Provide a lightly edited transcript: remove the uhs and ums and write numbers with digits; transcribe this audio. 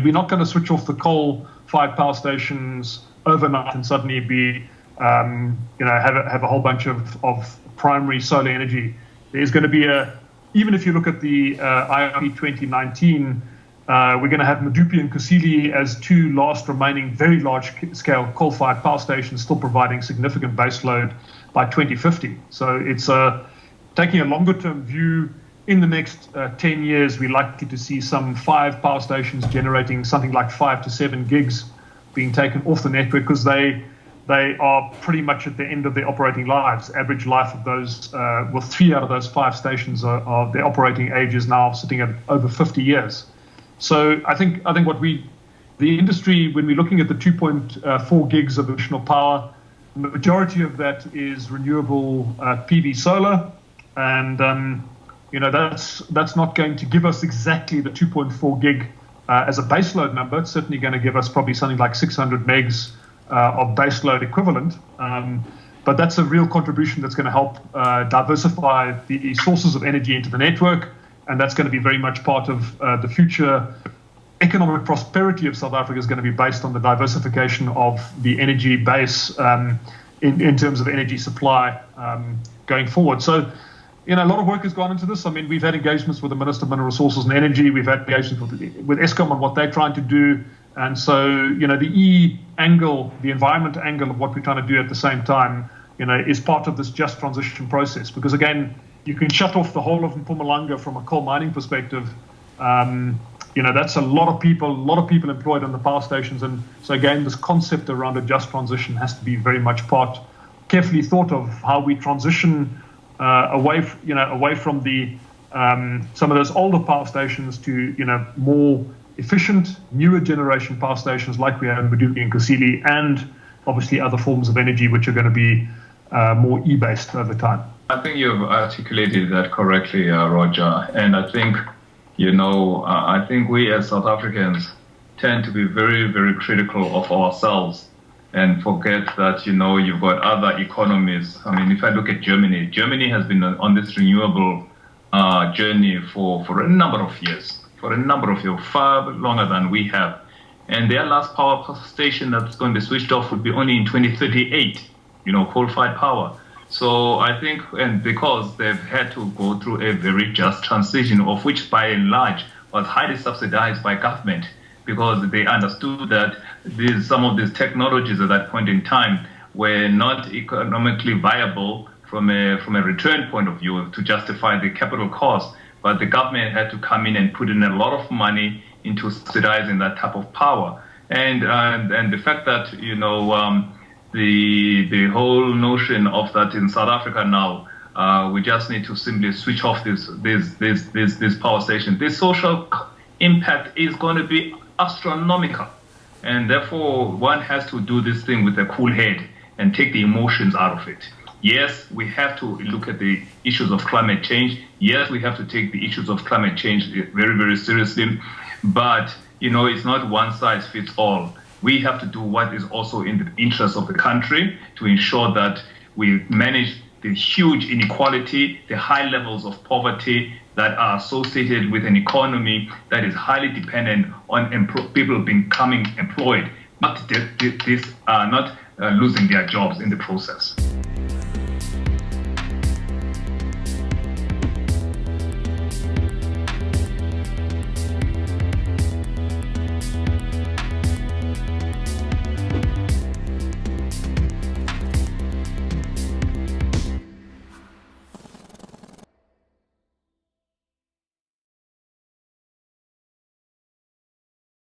we're not going to switch off the coal-fired power stations overnight and suddenly be, have a whole bunch of primary solar energy. There's going to be even if you look at the IRP 2019, we're going to have Medupi and Kusile as two last remaining very large-scale coal-fired power stations still providing significant baseload by 2050. So it's taking a longer-term view. In the next 10 years, we're likely to see some 5 power stations generating something like 5 to 7 gigs being taken off the network because they are pretty much at the end of their operating lives. Average life of those, 3 out of those 5 stations are their operating age is now sitting at over 50 years. So I think the industry, when we're looking at the 2.4 gigs of additional power, the majority of that is renewable PV solar, and that's not going to give us exactly the 2.4 gig as a baseload number. It's certainly going to give us probably something like 600 megs of baseload equivalent, but that's a real contribution that's going to help diversify the sources of energy into the network, and that's going to be very much part of the future economic prosperity of South Africa is going to be based on the diversification of the energy base in terms of energy supply going forward. So, a lot of work has gone into this. I mean, we've had engagements with the Minister of Mineral Resources and Energy. We've had engagements with Eskom on what they're trying to do. And so, the E angle, the environment angle of what we're trying to do at the same time, is part of this just transition process. Because again, you can shut off the whole of Mpumalanga from a coal mining perspective. That's a lot of people employed on the power stations. And so again, this concept around a just transition has to be very much carefully thought of how we transition away from the some of those older power stations to more efficient, newer generation power stations like we have in Medupi and Kusile, and obviously other forms of energy which are going to be more e-based over time. I think you've articulated that correctly, Roger. And I think, I think we as South Africans tend to be very, very critical of ourselves and forget that, you've got other economies. I mean, if I look at Germany, Germany has been on this renewable journey for a number of years, far longer than we have. And their last power station that's going to be switched off would be only in 2038, coal-fired power. So I think, and because they've had to go through a very just transition, of which by and large was highly subsidized by government, because they understood that some of these technologies at that point in time were not economically viable from a return point of view to justify the capital cost. But the government had to come in and put in a lot of money into subsidizing that type of power. And the fact that, the whole notion of that in South Africa now, we just need to simply switch off this power station. The social impact is going to be astronomical. And therefore, one has to do this thing with a cool head and take the emotions out of it. Yes, we have to look at the issues of climate change. Yes, we have to take the issues of climate change very, very seriously. But, it's not one size fits all. We have to do what is also in the interest of the country to ensure that we manage the huge inequality, the high levels of poverty that are associated with an economy that is highly dependent on people becoming employed, not losing their jobs in the process.